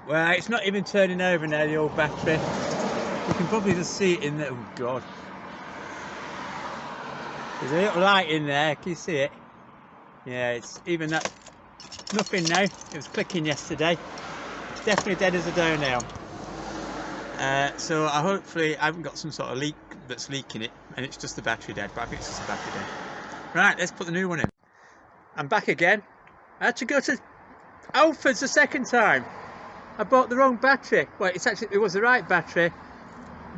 Well, it's not even turning over now, the old battery. You can probably just see it in there. Oh God. There's a little light in there, can you see it? Yeah, it's even that. Nothing now. It was clicking yesterday. It's definitely dead as a doornail. So I hopefully I haven't got some sort of leak that's leaking it, and it's just the battery dead. But I think it's just the battery dead. Right, let's put the new one in. I'm back again. I had to go to Alfred's the second time. I bought the wrong battery. Well, it was the right battery,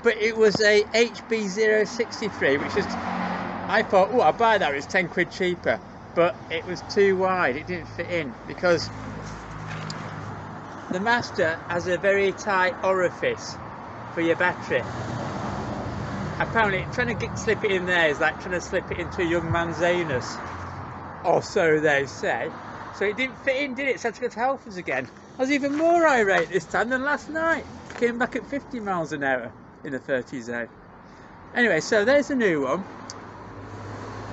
but it was a HB063, which is, I thought, oh, I'll buy that. It was 10 quid cheaper, but it was too wide. It didn't fit in because the Mazda has a very tight orifice for your battery. Apparently, trying to slip it in there is like trying to slip it into a young man's anus, or so they say. So it didn't fit in, did it? So I had to go to Halfords again. I was even more irate this time than last night. Came back at 50 miles an hour in the 30 zone. Anyway, so there's a new one.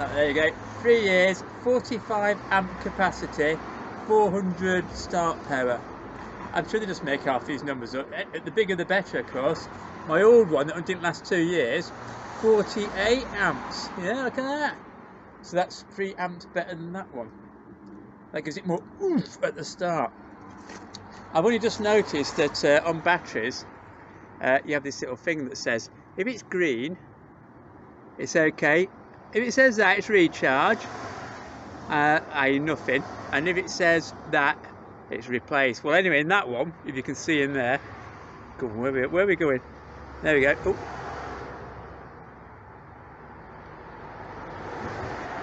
Oh, there you go. 3 years, 45 amp capacity, 400 start power. I'm sure they just make half these numbers up. The bigger the better, of course. My old one that didn't last 2 years, 48 amps. Yeah, look at that. So that's 3 amps better than that one. That gives it more oomph at the start. I've only just noticed that on batteries, you have this little thing that says, if it's green, it's okay. If it says that, it's recharge, i.e. nothing. And if it says that, it's replaced. Well, anyway, in that one, if you can see in there, go on, where are we going? There we go. Oh.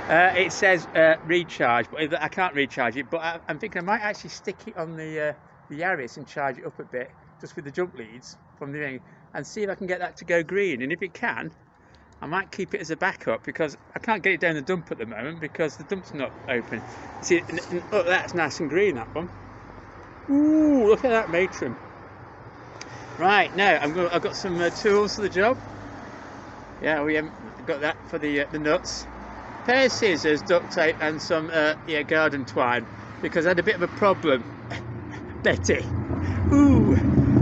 It says recharge, but I can't recharge it. But I'm thinking I might actually stick it on the Yaris and charge it up a bit, just with the jump leads from the ring, and see if I can get that to go green. And if it can, I might keep it as a backup, because I can't get it down the dump at the moment because the dump's not open. See, oh, that's nice and green, that one. Ooh, look at that matron. Right, now I've got some tools for the job. Yeah, we haven't got that for the nuts. Pair of scissors, duct tape, and some garden twine, because I had a bit of a problem, Betty. Ooh,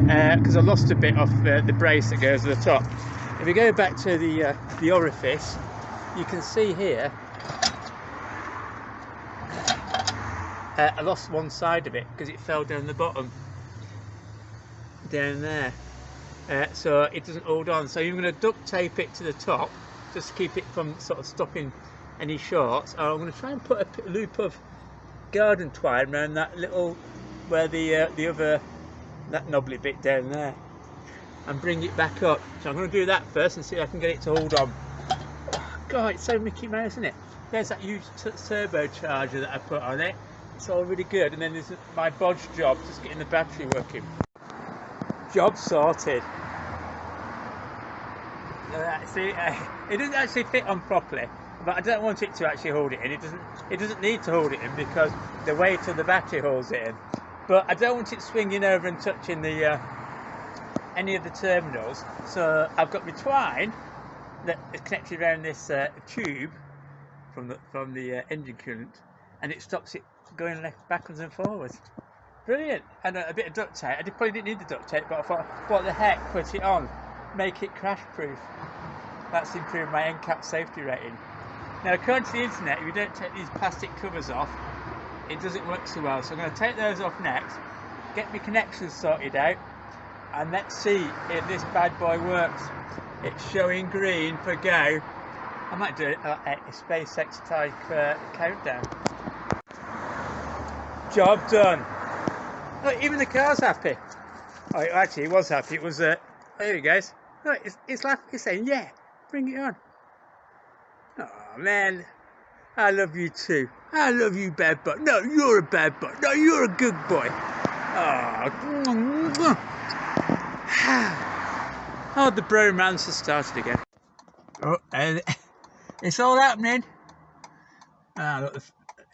because I lost a bit off the brace that goes to the top. If we go back to the orifice, you can see here I lost one side of it because it fell down the bottom, down there. So it doesn't hold on. So you're going to duct tape it to the top, just to keep it from sort of stopping any shorts. I'm going to try and put a loop of garden twine around that little, where the other, that knobbly bit down there, and bring it back up. So I'm going to do that first and see if I can get it to hold on. God, it's so Mickey Mouse, isn't it? There's that huge turbocharger that I put on it. It's all really good. And then there's my bodge job, just getting the battery working. Job sorted. See, it doesn't actually fit on properly, but I don't want it to actually hold it in. It doesn't need to hold it in because the weight of the battery holds it in. But I don't want it swinging over and touching the any of the terminals. So I've got my twine that is connected around this tube from the engine coolant, and it stops it going backwards and forwards. Brilliant. And a bit of duct tape. I probably didn't need the duct tape, but I thought, what the heck, put it on, make it crash proof. That's improved my NCAP safety rating. Now, according to the internet, if you don't take these plastic covers off, it doesn't work so well. So I'm going to take those off next, get my connections sorted out, and let's see if this bad boy works. It's showing green for go. I might do a SpaceX type countdown. Job done. Look, even the car's happy. Oh, actually, it was happy. It was, there he goes. Look, it's laughing. It's saying, yeah, bring it on. Oh, man. I love you too. I love you, bad boy. No, you're a bad boy. No, you're a good boy. Oh, oh, the bromance has started again. Oh, and it's all happening. Ah, look,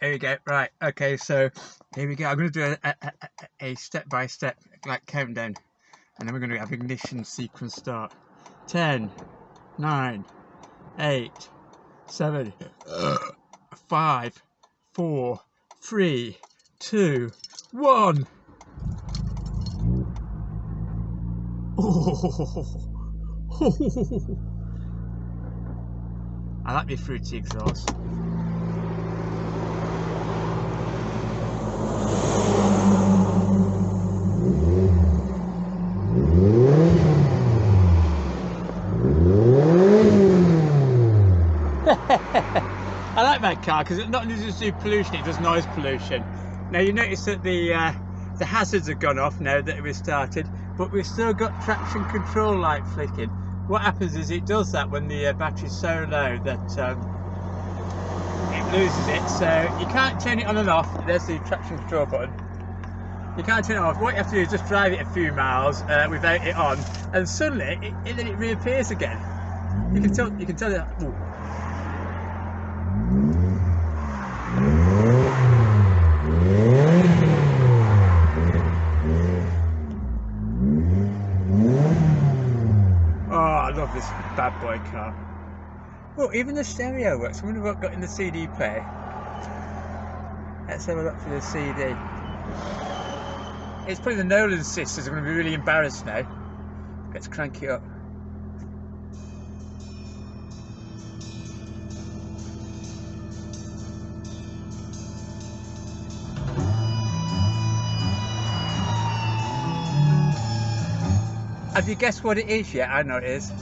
there we go. Right, okay, so here we go. I'm going to do a step-by-step like countdown, and then we're going to have ignition sequence start. 10, 9, 8, 7, 5, 4, 3, 2, 1. I like my fruity exhaust. I like my car because it not only does do pollution, it does noise pollution. Now you notice that the hazards have gone off now that we started, but we've still got traction control light flicking. What happens is it does that when the battery's so low that it loses it, so you can't turn it on and off. There's the traction control button. You can't turn it off. What you have to do is just drive it a few miles without it on, and suddenly it reappears again. You can tell that. Ooh. Oh, I love this bad boy car. Oh, even the stereo works. I wonder what got in the CD player. Let's have a look for the CD. It's probably the Nolan sisters are going to be really embarrassed now. Let's crank it up. Have you guessed what it is yet? I know it is.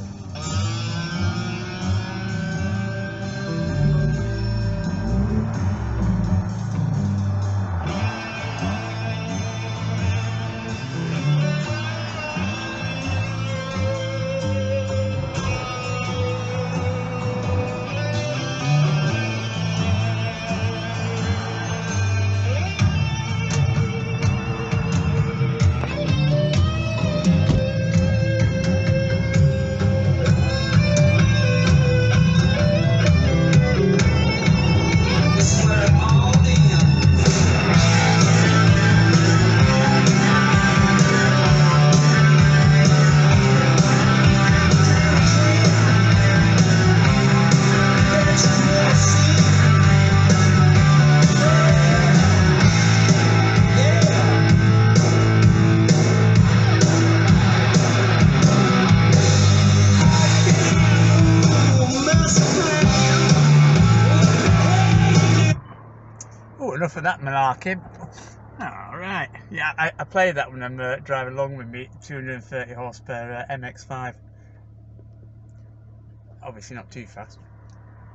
Enough of that malarkey. Alright, yeah, I play that when I'm driving along with me 230 horsepower MX5. Obviously not too fast.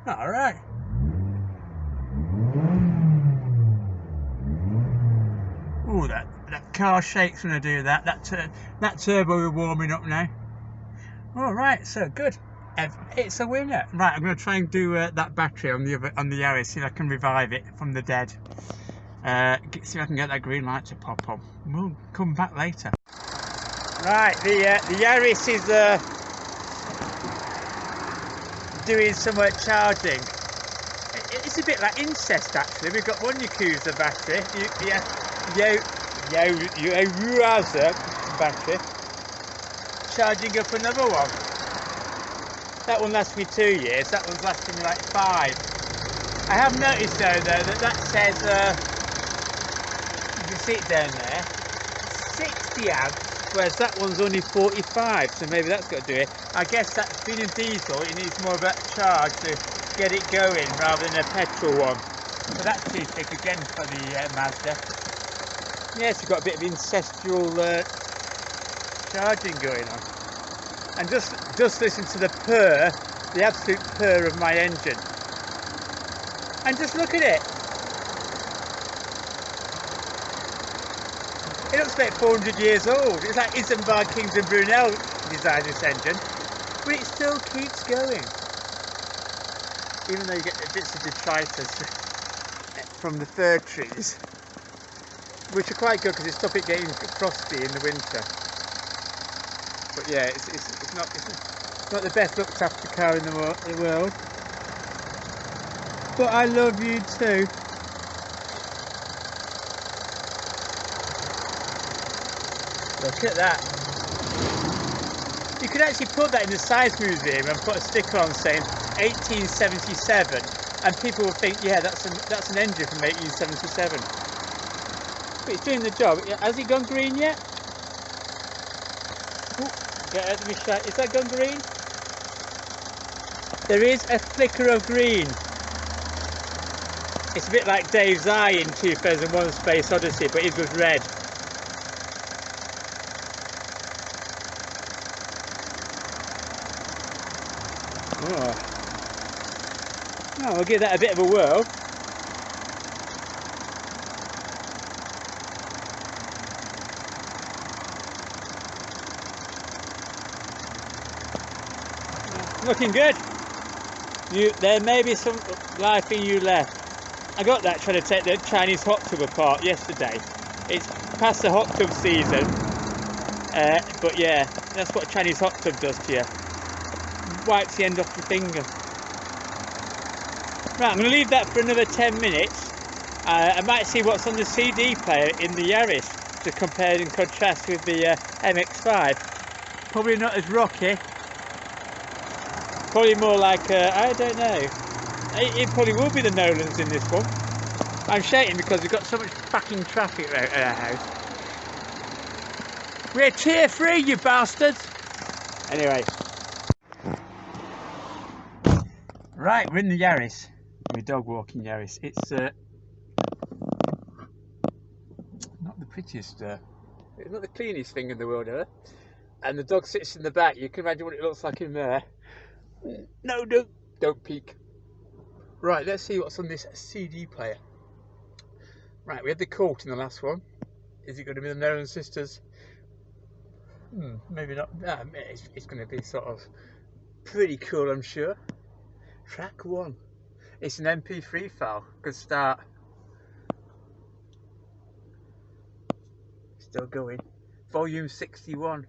Alright. Ooh, that car shakes when I do that. That turbo is warming up now. Alright, so good. It's a winner. Right, I'm going to try and do that battery on the Yaris, see if I can revive it from the dead. See if I can get that green light to pop on. We'll come back later. Right, the Yaris is doing some charging. It's a bit like incest actually. We've got one Yakuza battery, Yakuza battery, charging up another one. That one lasts me 2 years, that one's lasting me like 5. I have noticed though that says, you can see it down there, 60 amps, whereas that one's only 45, so maybe that's got to do it. I guess that being a diesel, it needs more of a charge to get it going rather than a petrol one. So that's too thick again for the Mazda. Yes, you've got a bit of incestual charging going on. And just listen to the purr, the absolute purr of my engine. And just look at it. It looks like 400 years old. It's like Isambard Kings and Brunel designed this engine, but it still keeps going. Even though you get bits of detritus from the fir trees, which are quite good because it stops it getting frosty in the winter. But yeah, it's not the best looked after car in the world. But I love you too. Look at that. You could actually put that in the Science Museum and put a sticker on saying 1877, and people will think, yeah, that's an engine from 1877. But it's doing the job. Has it gone green yet? Ooh. Yeah, let me show. Is that gone green? There is a flicker of green. It's a bit like Dave's eye in 2001 Space Odyssey, but it was red. Oh, we'll give that a bit of a whirl. Looking good. There may be some life in you left. I got that trying to take the Chinese hot tub apart yesterday. It's past the hot tub season, but yeah, that's what a Chinese hot tub does to you. Wipes the end off your finger. Right, I'm going to leave that for another 10 minutes. I might see what's on the CD player in the Yaris to compare and contrast with the MX5. Probably not as rocky. Probably more like, I don't know. It probably will be the Nolans in this one. I'm shaking because we've got so much fucking traffic at our house. We're tier 3, you bastards! Anyway. Right, we're in the Yaris. We're dog walking Yaris. It's not the prettiest, it's not the cleanest thing in the world, ever. And the dog sits in the back. You can imagine what it looks like in there. No, don't peek. Right, let's see what's on this CD player. Right, we had the Colt in the last one. Is it going to be the Nolan Sisters? Maybe not. It's going to be sort of pretty cool, I'm sure. Track 1. It's an MP3 file. Good start. Still going. Volume 61.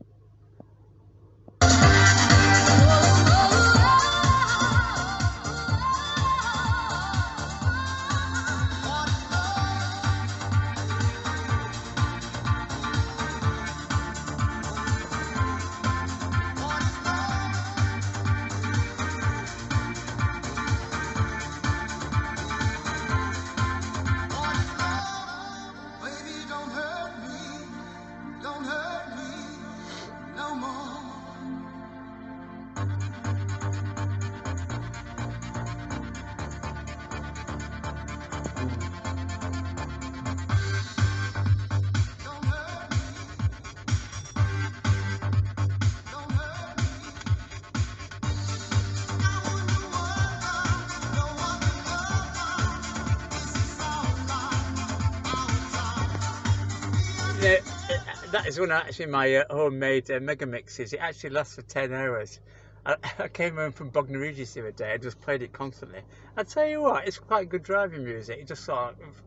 That is one of actually my homemade mega mixes. It actually lasts for 10 hours. I came home from Bognor Regis the other day. I just played it constantly. I tell you what, it's quite good driving music. It just sort of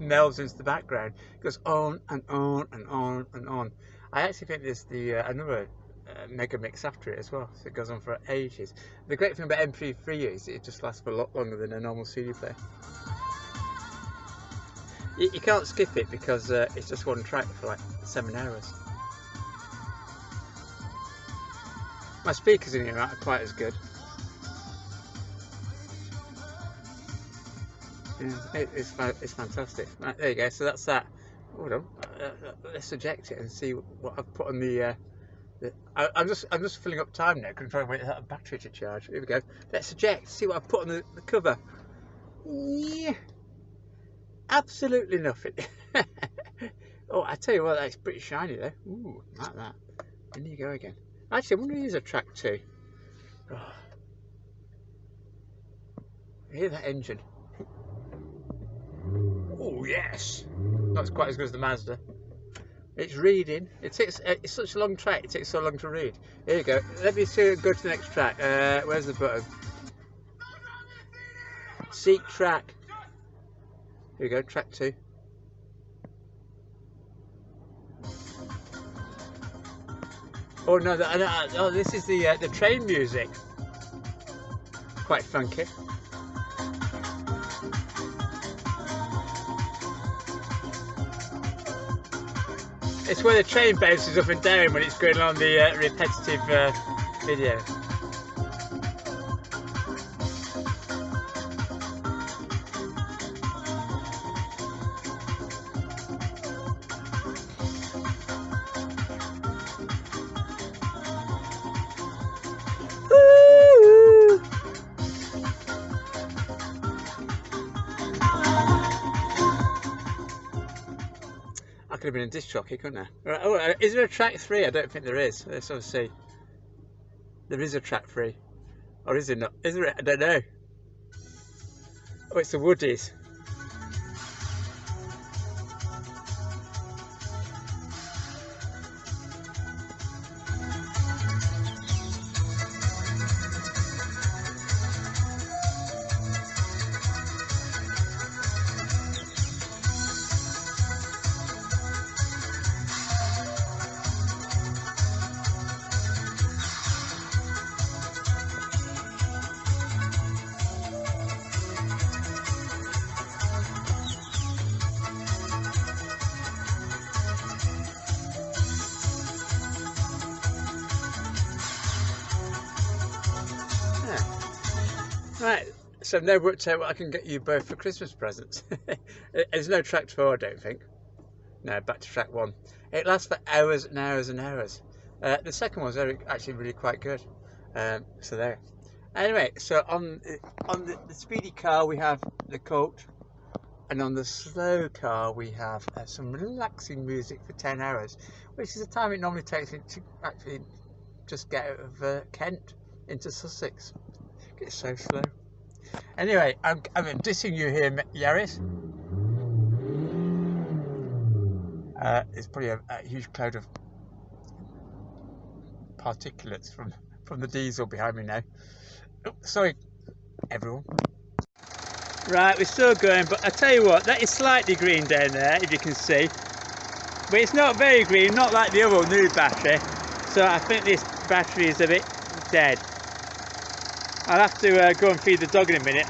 melds into the background. It goes on and on and on and on. I actually think there's another mega mix after it as well, so it goes on for ages. The great thing about MP3 is it just lasts for a lot longer than a normal CD player. You can't skip it because it's just one track for like 7 hours. My speakers in here aren't quite as good. Yeah, it's fantastic. Right, there you go. So that's that. Hold on. Let's eject it and see what I've put on the. I'm just filling up time now. Can try and wait for that battery to charge. Here we go. Let's eject. See what I've put on the cover. Yeah. Absolutely nothing. Oh, I tell you what, that's pretty shiny though. Ooh, like that. In you go again. Actually, I wonder if there's a track 2. Oh. Hear that engine? Oh yes. Not quite as good as the Mazda. It's reading. It's such a long track. It takes so long to read. Here you go. Let me see. Go to the next track. Where's the button? Seek track. Here we go, track 2. Oh no, oh, this is the train music. Quite funky. It's where the train bounces up and down when it's going on the repetitive video. could have been a disc jockey, couldn't I? Right, oh, is there a track 3? I don't think there is. Let's all see. There is a track 3. Or is there not? Is there? I don't know. Oh, it's the Woodies. Right, so I've now worked out what I can get you both for Christmas presents. There's no track 4, I don't think. No, back to track 1. It lasts for hours and hours and hours. The second one's actually really quite good. So there. Anyway, so on the speedy car we have the Colt, and on the slow car we have some relaxing music for 10 hours, which is the time it normally takes me to actually just get out of Kent into Sussex. It's so slow. Anyway, I'm dissing you here, Yaris. It's probably a huge cloud of particulates from the diesel behind me now. Oh, sorry, everyone. Right, we're still going, but I tell you what, that is slightly green down there, if you can see. But it's not very green, not like the other new battery. So I think this battery is a bit dead. I'll have to go and feed the dog in a minute.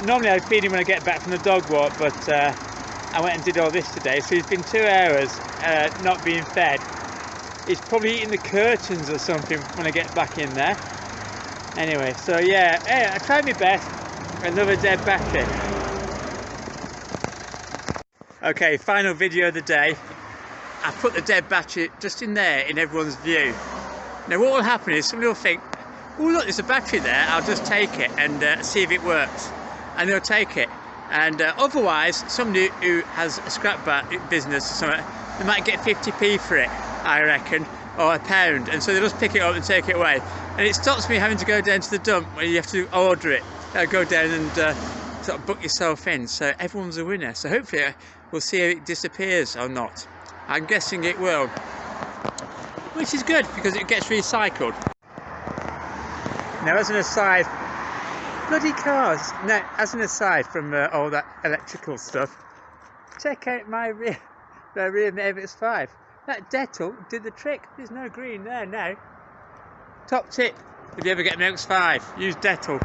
Normally I feed him when I get back from the dog walk, but I went and did all this today, so he's been 2 hours not being fed. He's probably eating the curtains or something when I get back in there. Anyway, so yeah, hey, I tried my best. Another dead battery. Okay, final video of the day. I put the dead battery just in there in everyone's view. Now what will happen is somebody will think, oh look, there's a battery there, I'll just take it and see if it works. And they'll take it. And otherwise, somebody who has a scrap business or something, they might get 50p for it, I reckon, or £1. And so they'll just pick it up and take it away. And it stops me having to go down to the dump where you have to order it. Go down and sort of book yourself in. So everyone's a winner. So hopefully we'll see if it disappears or not. I'm guessing it will. Which is good because it gets recycled. Now, as an aside, bloody cars. Now, as an aside from all that electrical stuff, check out my rear MX5. That Dettol did the trick. There's no green there now. Top tip: if you ever get an MX5, use Dettol.